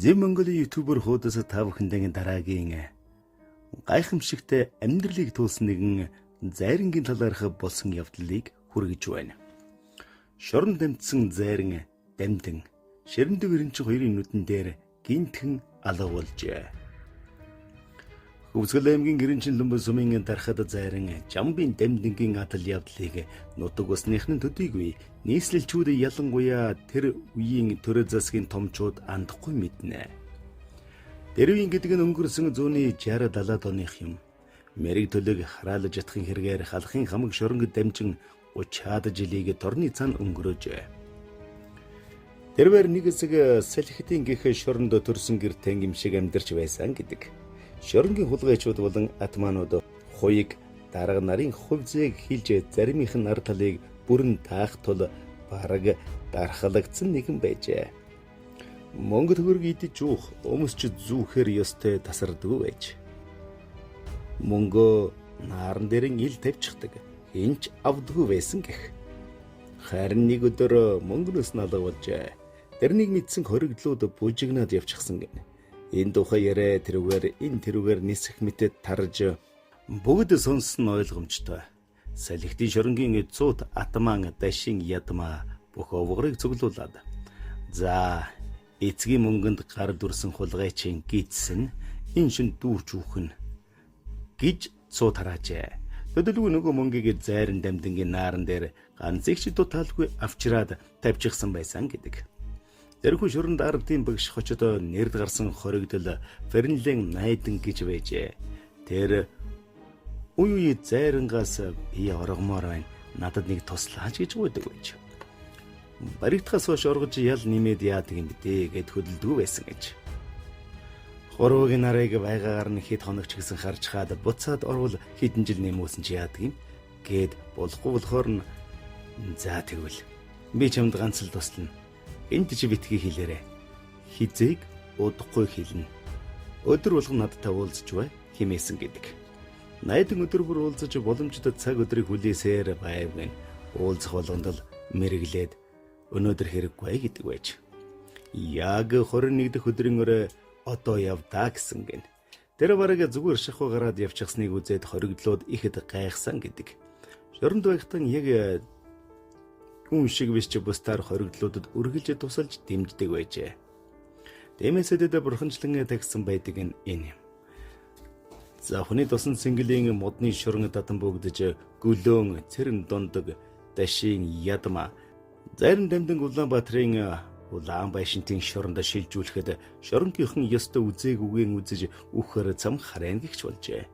Зэм Монголын ютубер хуудас та бүхэндээ дараагийн гайхамшигтай амьдралыг туулсан нэгэн зайрангийн талаарх болсон явдлыг хүргэж байна. Шорон дамжсан зайран дамдин Ширэндэв Эренчин хоёрын нүдэн дээр гинтхэн алга болжээ. Хөвсгөл аймгийн Эренчин Лумб сумын дарахад зайран Жамбын дамдингийн атал явдлыг нутаг усныхны төдийгүй нийслэлчүүд ялангуяа тэр үеийн төрө засгийн томчууд андахгүй мэднэ. Дэрвийн гэдэг нь өнгөрсөн зууны 60-70 оных юм. Мэрэг төлөг хараалж ятхын хэрэгээр халахын хамаг шоронг дамжин 30-аад жилийг торны цаана өнгөрөөжээ. Тэрвэр нэг хэсэг салхитын гих шоронд төрсөн гэртэн гимшиг амьдарч байсан гэдэг. Шоронгийн хулгайчууд болон атманууд хуйг дарга нарын хувьзыг хилж заримынх нь нар талыг бүрэн таах тул бараг дархалагдсан нэгэн байжээ. Монгол хөрг идэж уух, өмсч зүүхээр ёстой тасардгүй байж. Мөнгө нааран дээрэн ил тавьчихдаг, хинч авдгүй байсан гэх. Харин нэг өдөр мөнгнөөс нь алга болжээ. Тэрнийг мэдсэн хоригдлууд бужигнаад явчихсан гэнэ. Энэ тухай яриа тэрүүгээр нисэх мэтэд тарж бүгд сонссон ойлгомжтой. Салхитын шоронгийн 100 атман дашин ядма бүх овгорыг цуглуулад. За эцгийн мөнгөнд гар дүрсэн хулгайчин гидсэн энэ шин дүүрч үхэн гэж цуу тараажээ. Төдөлгүй нөгөө мөнгийг зайран дамдингийн нааран дээр ганц их дутаалгүй авчираад тавьчихсан байсан гэдэг. Тэрхүү шоронд ардын багш хочод нэрд гарсан хоригдол Фернлен найдан гэж байжээ. Тэр үе зайрангаас би оргомоор байна. Надад нэг туслаач гэж гуйдаг байж. Баригдахаас хойш оргож ял нэмээд яадаг юм бэ гэд хөдөлдгөө байсан гэж. Хорвогийн нарыг байгаагаар нь хэд хоногч гэсэн харж хаад буцаад орвол хэдэн жил нэмүүлсэн чи яадаг юм гэд болохгүй болохоор нь за тэгвэл би чамд ганц л туслана. Энд чи битгий хэлээрэ. Хизээг удахгүй хэлнэ. Өдөр болгон надтай уулзч бай хэмээсэн гэдэг. Найдан өдөр бүр уулзаж боломжтой цаг өдрийг хүлээсээр байвгэн уулзах болгонд л мэрэглээд өнөөдөр хэрэггүй гэдэг байж. Яг 21 дахь өдрийн өрөө одоо явдаа гэсэн гэн. Тэр бараг зүгээр шахуу гараад явчихсныг үзээд хоригдлууд ихэд гайхсан гэдэг. Шоронд байхтан яг хүн шиг биш ч бусдаар хоригдлуудад үргэлж тусалж дэмждэг байжээ. Дэмэсэдэд бурханчлан тагсан байдаг нь энэ юм. За хүний тусан сэнгэлийн модны шорон татан бөгдөж гөлөөн цэрэн дундаг дашин ядма зарим дамдан Улаанбаатарын улаан байшинтын шоронд шилжүүлэхэд шоронгийнхан ёстой үзээгүйгэн үзэж үхэр цам харайн гихч болжээ.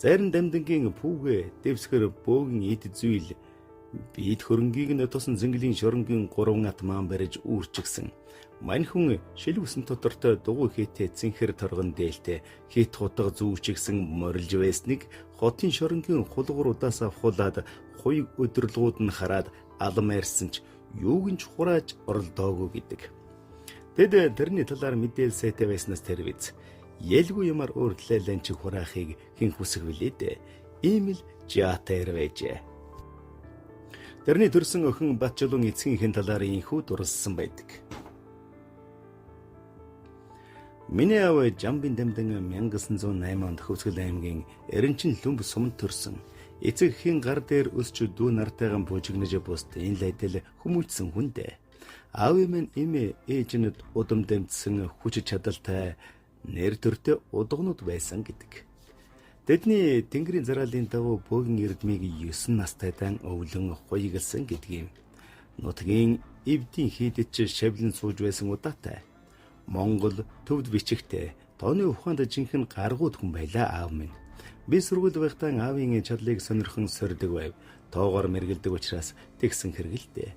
Зарим дамдангийн пүүгэ дэвсгэр бөөгн эд зүйл бид хөрөнгийг нь тусан зэнгэлийн шоронгийн 3 атман барьж үүрчгсэн. Мань хүн шилвсэн тодортой дугуй хийтэй цэнхэр торгон дээлтэй хит хутга зүүчгсэн морилж байсныг хотын шоронгийн хулгууруудаас авахулаад хуйг өдөрлгүүд нь хараад алам ярьсан ч юугинч хурааж оролдоогүй гэдэг. Тэд тэрний талаар мэдээл сайтай байснаас тэр биз. Ялгүй юмар өөртлөө ланч хураахыг хэн хүсэх вүлээ дээ. Ийм л жаатаар байжээ. Тэрний төрсөн охин Батчулун эцгийнхээ талаар инхүү дурссан байдаг. Миний аав Жамбын дамдан 1908 онд Хөвсгөл аймгийн Эренчин Лумб суманд төрсөн. Эцэгхийн гар дээр өсч дүү нартайгаан бужигнаж бусд энэ лайдал хүмүүжсэн хүн дээ. Аав минь эмээ ээж нь удам дамжсан хүч чадалтай нэр төртэй удагнууд байсан гэдэг. Тэдний тэнгэрийн зараалын дагуу бөөгн эрдмийг 9 настайдан өвлөн хуйгалсан гэдгийг. Нутгийн эвдийн хийдэч шавлан сууж байсан удаатай. Монгол төвд бичигтэй тооны ухаанд жинхэнэ гаргууд хүн байлаа аав минь. Би сургууль байхдаа аавын чадлыг сонирхон сордог байв. Тоогоор мэргэлдэг учраас тэгсэн хэрэгэлтэй.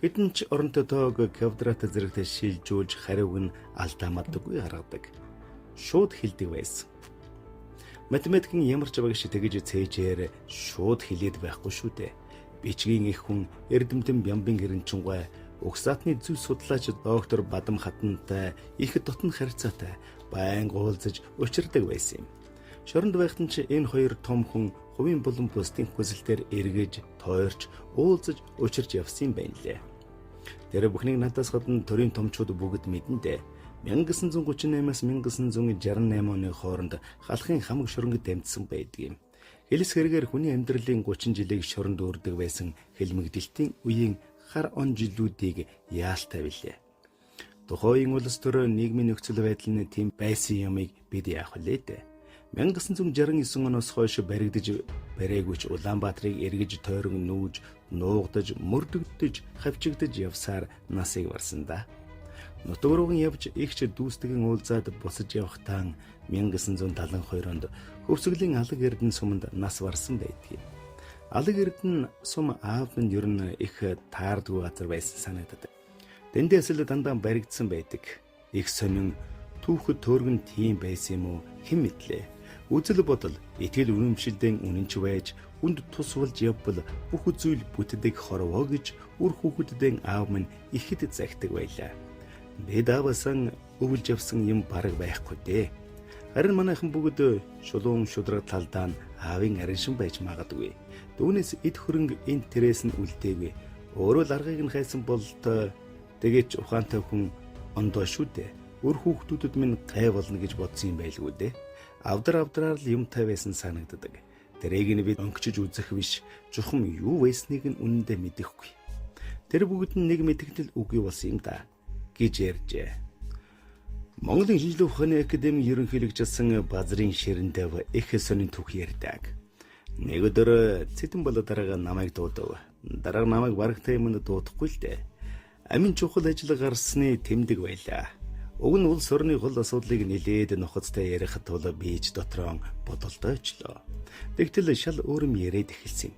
Хэдэн ч оронтой тоог квадрат зэрэгтэй шилжүүлж хариуг нь алдаа мадаггүй гаргадаг. Шууд хэлдэг байсан. Математикийн ямар ч багш тэгж цээжээр шууд хэлээд байхгүй шүү дээ. Бичгийн их хүн Эрдэмтэн Бямбын Эренчингой угсаатны зөв судлаач доктор Бадам Хатантай их дотн харьцаатай байнга уулзаж учирдаг байсан юм. Шоронд байхад ч энэ хоёр том хүн хувийн болон бусдын хүсэлтээр эргэж, тойрч, уулзаж учирч явсан юм байна лээ. Тэр бүхнийг надаас гадна төрийн томчууд бүгд мэднэ дээ. 1938-аас 1968 оны хооронд халахын хамаг шоронгод амьдсан байдаг юм. Хэлс хэрэгээр хүний амьдралын 30 жилийг шоронд өөрдөг байсан хэлмэгдэлтийн үеийн хар он жилүүдийг яалтаа билээ. Тухайн улс төр нийгмийн нөхцөл байдал нь тийм байсан юмыг бид яах вүлээ дээ. 1969 оноос хойш баригдаж барайгүйч Улаанбаатарыг эргэж тойрон нүүж, нуугдаж, мөрдөгдөж, хавчигдаж явсаар насыг барсан да. Нутаг рууган явж ихч дүүсдэгэн уулзаад босож явхтаа 1972 онд Хөвсгөлийн Алаг Эрдэнэ суманд нас барсан байдаг. Алаг Эрдэнэ сум аав нь ер нь их таардгүй газар байсан санагдав. Дэндээс л дандаа баригдсан байдаг. Их сонин түүхэд төөргөн тийм байсан юм уу хэн мэдлээ. Үзэл бодол, итгэл үнэмшилдэн үнэнч байж, үнд тусвалж явбал бүх зүйл бүтдэг хорвоо гэж үр хүүхэддэн аав минь ихэд загтаг байлаа. Бид аавасан өвлж явсан юм бараг байхгүй дээ. Харин манайхан бүгд шулуун шудраг талдаа нь аавын ариншин байж магадгүй. Түүнээс эд хөрөнгө энэ тэрээс нь үлдээгүй. Өөрөө л аргыг нь хайсан бол тэгээч ухаантай хүн ондоо шүү дээ. Өр хүүхдүүдэд минь гай болно гэж бодсон юм байлгүй дээ. Авдраар л юмтай байсан санагддаг. Тэрийг нь бид өнгөчж үзэх биш, чухам юу байсныг нь үнэндээ мэдэхгүй. Тэр бүгд нь нэг мэдгэл үгүй болсон юм да гэж ярьжээ. Монголын шинжилгээ ухааны академийн ерөнхийлөгчсөн Базрын Ширэндэв их сонин түүх ярьдаг. Нэг өдөр цэдэн болоо дараагаа намайг дуудав. Дараа намайг барагтай юмд дуудахгүй л дээ. Амин чухал ажил гарсны тэмдэг байлаа. Уг нь улс орны гол асуудлыг нэлээд нухацтай ярихад тул бийж дотроо бодолдоочлоо. Тэгтэл шал өөрөм яриад эхэлсэн.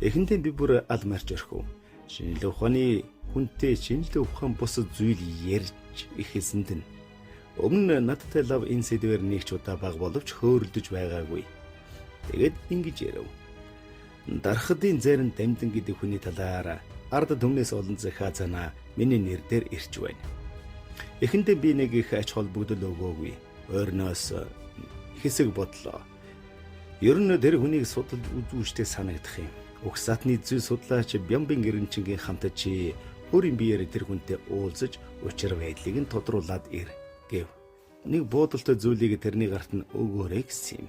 Эхэндээ би бүр ал марч орхив. Шинжилгээ ухааны хүнтэй шинжилгээ ухаан бус зүйл ярьж эхэлсэнд нь өмнө надтай лав энэ сэдвээр нэг ч удаа баг боловч хөөрөлдөж байгаагүй. Тэгээд ингэж ярив. Дархадын зайран Дамдан гэдэг хүний талаар ард түмнээс олон захаа занаа миний нэр дээр ирж байна. Эхэндээ би нэг их ач холбогдол өгөөгүй. Ойрноос хэсэг бодлоо. Ер нь тэр хүнийг судалж үзүүштэй санагдах юм. Угсаатны зүй судлаач Бямбын Эренчингийн хамт чи өөрийн биеэр тэр хүнтэй уулзаж учир байдлыг нь тодруулаад ир гэв. Нэг буудалтай зүйлийг тэрний гарт нь өгөөрэй гэсэн юм.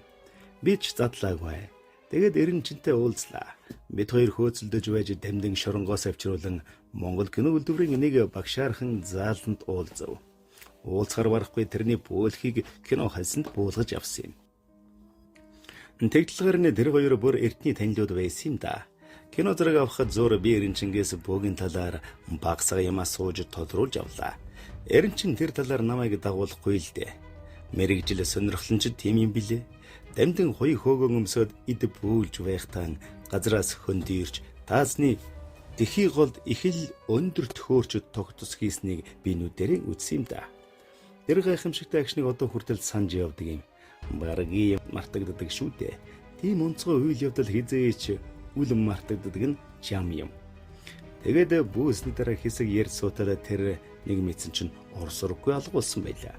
Би ч задлаагүй. Тэгээд Эренчинтэй уулзлаа. Бид хоёр хөөцөлдөж байж Дамдан шоронгоос авчруулан Монгол кино үйлдвэрийн нэг багшаархан зааланд уулзав. Уулзахаар барахгүй тэрний бөөлхийг кино хальсанд буулгаж авсан юм. Тэгтлгээр нь тэр хоёр бүр эртний танилуд байсан юм да. Кино зэрэг авахд зур би Эренчингээс бөөгийн талаар багсаа юм асууж тодруулж авлаа. Эренчин тэр талаар намайг дагуулахгүй л дээ. Мэргэжил сонирхлонч тийм юм билээ. Дамдан хоёр хөөгөн өмсөд эд бөөлж байхтаа газраас хөндөрч таасны тэхий голд их л өндөр төхөөрч тогтос хийснийг би нүдэрээ үзсэн юм да. Тэр гайхамшигтай агшныг одоо хүртэл санаж явдаг юм. Баргийн мартагддаг шүү дээ. Тийм онцгой үйл явдал хизээч үл мартагддаг нь жам юм. Тэгээд бүүсний дараа хэсэг ярьж суутаад тэр нэг мэдсэн чинь орсоргүй алгуулсан байлаа.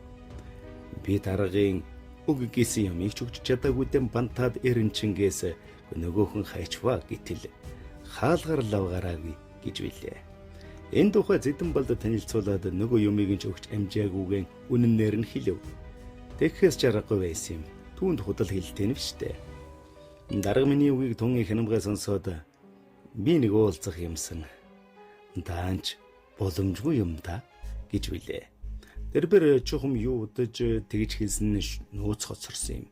Би дараагийн үг гэсэн юмыг ч өгч чадаагүйдэн бантаад Эренчингээс нөгөөхөн хайчваа гэтэл хаалгаар лавгараагүй гэж билээ. Энэ тухай зэдэн балд танилцуулаад нөгөө юмыг нь ч өгч амжаагүйгэн үнэнээр нь хэлв. Тэгэхээс жаргагүй байсан юм. Түүнд худал хэлтэй нь штэ. Дарга миний үгийг тун хянамгай сонсоод би нэг уулзах юмсан. Даанч боломжгүй юм да гэж билээ. Тэрбэр чухам юу удаж тэгж хэлсэн нууц хоцорсон юм.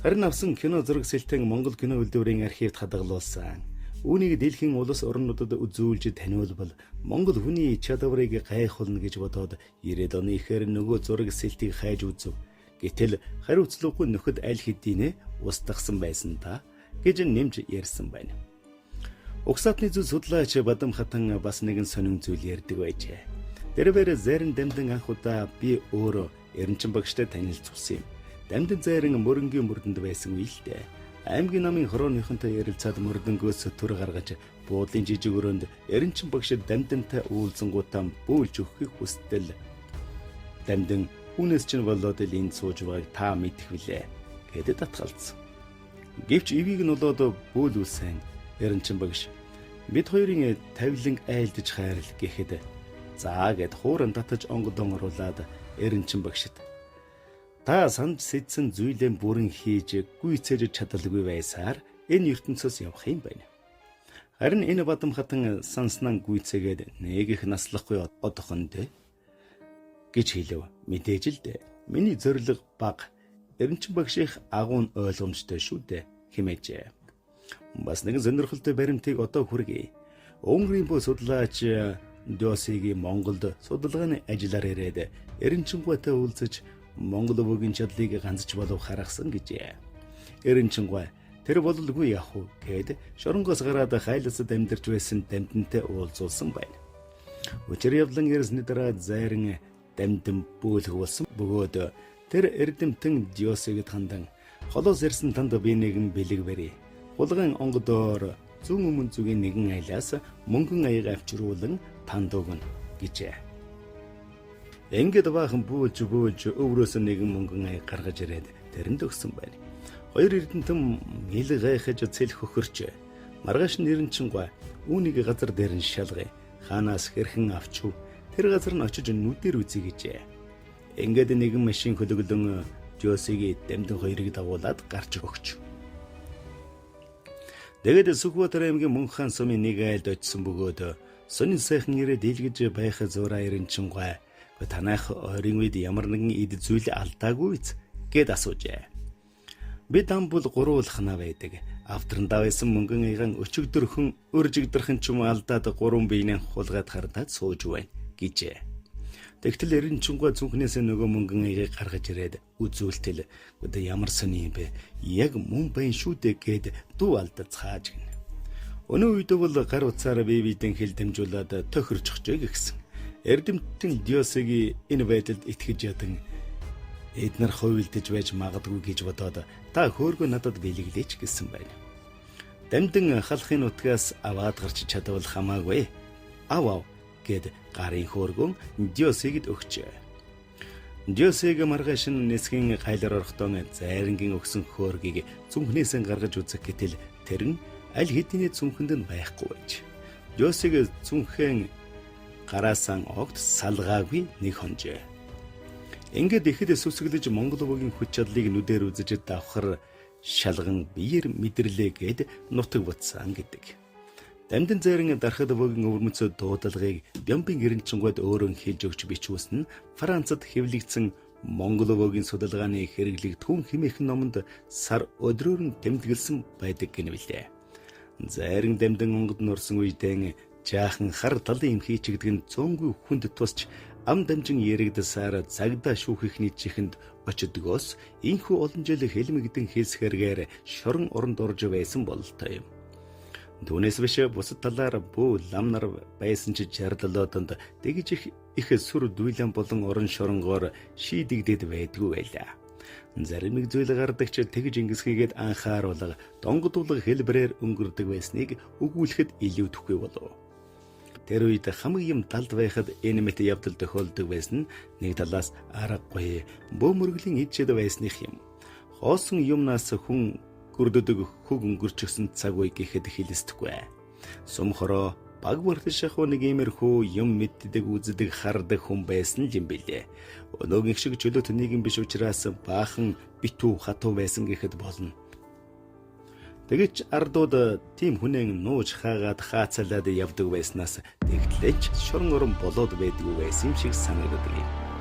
Харин авсан кино зураг сэлтэн Монгол кино үйлдвэрийн архивд хадгалуулсан. Үүнийг дэлхийн улс орнуудад үзүүлж таниулбал Монгол хүний чадварыг гайхуулна гэж бодоод 90-ад оны ихээр нөгөө зураг сэлтийг хайж үзв. Гэтэл хариуцлагагүй нөхөд аль хэдийнэ устгасан байсан та гэж нэмж ярьсан байна. Угсаатны зүйл судлаач Бадам Хатан бас нэгэн сонин зүйл ярьдаг байжээ. Тэрээр зарим Дамдан анх удаа би өөрөө Эренчин багштай танилцуулсан юм. Дамдан зарим мөрөнгийн мөрдөнд байсан үе л дээ. Аймгийн намын хорооныхонтой ярилцаад мөрдөнгөөс төр гаргаж буудлын жижиг өрөөнд Эренчин багш Дамдантай уулзангуудаа бөөлж өгөхийг хүстэл Дамдан үнээс чинь болоод л энд сууж байгааг та мэдэх билээ гэдэд татгалцсан. Гэвч ивийг нь болоод бөөлүүлсэн Эренчин багш бид хоёрын тавилан айлдж хайрл гэхэд За гэд хууран татаж онгодон оруулаад эренчин багшид. Та санд сэдсэн зүйлэн бүрэн хийж гүйцээж чадалгүй байсаар энэ ертөнцөөс явах юм байна. Харин энэ бадамхатан санснан гүйцээгээд нэг их наслахгүй одохонд гэж хэлв. Мэдээж л дээ. Миний зориг баг эренчин багших агуун ойлгомжтой шүү дээ хэмээжээ. Бас нэгэн сонирхолтой баримтыг одоо хүргэе. Өнгөрийн бо судлаач Диосигийн Монголд судалгааны ажиллаар ирээд эренчингуйтай уулзаж Монгол өвөгийн чадлыг ганцч болов харгасан гэжээ. Эренчингуй тэр бололгүй яах вэ гэд шоронгоос гараад хайласад амьдарч байсан дамтантай уулзуулсан байна. Учир явдлан ярьсны дараа зайран дамтан бөөлгүүлсэн бөгөөд тэр эрдэмтэн Диосигд хандан холоос ирсэн танд би нэгэн бэлэг барья. Хулгайн онгодоор зүүн өмнө зүгийн нэгэн айлаас мөнгөн аяг авчруулан танд өгнө гэжээ. Ингээд баахан бөөлж өврөөс нэгэн мөнгөн аяг гаргаж ирээд тэрэнд өгсөн байна. Хоёр эрдэмтэн мэл гайхаж цэл хөхөрч маргааш нэрнчингуй үүнийг газар дээр нь шалгая. Хаанаас хэрхэн авчив? Тэр газар нь очиж нүдээр үзье гэжээ. Ингээд нэгэн машин хөлөглөн Диосигийн дамдын хоёрыг дагуулад гарч өгч. Тэгээд Сүхбаатар аймгийн Мөнххан сумын нэг айлд очисон бөгөөд сонин сайхан ирээд дийлгэж байх зураа эренчингуй танайх ойрын үед ямар нэгэн эд зүйл алдаагүй гэд асуужээ. Бид амбул гуруулхна байдаг. Автрандаа байсан мөнгөн аягаан өчигдөрхөн өржигдэрхэн ч юм алдаад гурван биенээ хулгайд хардаад сууж байна гэжээ. Тэгтэл эренчингуй зүнхнээсээ нөгөө мөнгөн аягийг гаргаж ирээд үзүүлтэл одоо ямар сони юм бэ? Яг мөн байн шүү дээ гэд дүү алдаж цааж гин. Өнөө үед бол гар утсаараа бибидэн хэл дамжуулаад тохирч өгчэй гэсэн. Эрдэмтэн Диосигийн энэ байдалд итгэж ядан эднэр хувилдэж байж магадгүй гэж бодоод та хөөргөө надад бэлэглээч гэсэн байна. Дамдын халахын нутгаас аваад гарч чадвал хамаагүй. Ав гэд гарын хөөргөн Диосигд өгчээ. Диосиг маргааш нь нэсгийн гайлаар орохдоо зайрангийн өгсөн хөөргийг зүнхнээсээ гаргаж үзэх гэтэл тэр нь аль хэдийн зүнхэнд нь байхгүй байж. Диосиг зүнхэн гараасан огт салгаагүй нэг хонжээ. Ингээд ихэд сүсгэлж Монгол өвөгийн хүч чадлыг нүдээр үзэж давхар шалган биеэр мэдэрлээ гэд нутаг бутсан гэдэг. Дамдын зайран дарахад өвөгийн өвөрмөцөө дуудалгыг Бямбын эренчингуйд өөрөө хэлж өгч бичүүлсэн нь Францад хэвлэгдсэн Монгол өвөгийн судалгааны хэрэглэг түн хэмээхэн номонд сар өдрөөр нь тэмдэглэсэн байдаг гэнэ билээ. Зайран дамдын онгод нурсан үедээ жаахан хар талын юм хийчигдэг нь цөөнгүй хүнд тусч ам дамжин яригдсаар цагдаа шүүхийнхний чихэнд очдгоос инхүү олон жил хэлмэгдэн хэлсгэргээр шорон оронд орж байсан бололтой юм. Түүнээс биш бусад талаар бүү лам нар байсан ч жарлолоотонд тэгж их сүр дүүлэн болон орон шоронгоор шийдэгдэд байдгүй байлаа. Зарим нэг зүйл гардаг ч тэгж ингэсгийгээд анхааруулга донгодуулга хэлбэрээр өнгөрдөг байсныг өгүүлэхэд илүүдэхгүй болов. Тэр үед хамаг юм талд байхад энэ мэт явдал тохиолдог байсан нь нэг талаас аргагүй бөөмөргөлийн ичээд байсных юм. Хоосон юмнаас хүн гөрдөдөг хөг өнгөрчихсөн цаг үе гэхэд хэлэсдэхгүй. Сум хороо баг бүртэж шахуу нэг иймэрхүү юм мэддэг үздэг хардаг хүн байсан юм билээ. Өнөөгийн шиг чөлөөт нийгэм биш учраас баахан битүү хатуу байсан гэхэд болно. Тэгэж ардууд тийм хүнэн нууж хаагаад хаацалаад явдаг байснаас тэгтлээч шорон орон болоод байдгүй байсан юм шиг санагддаг юм.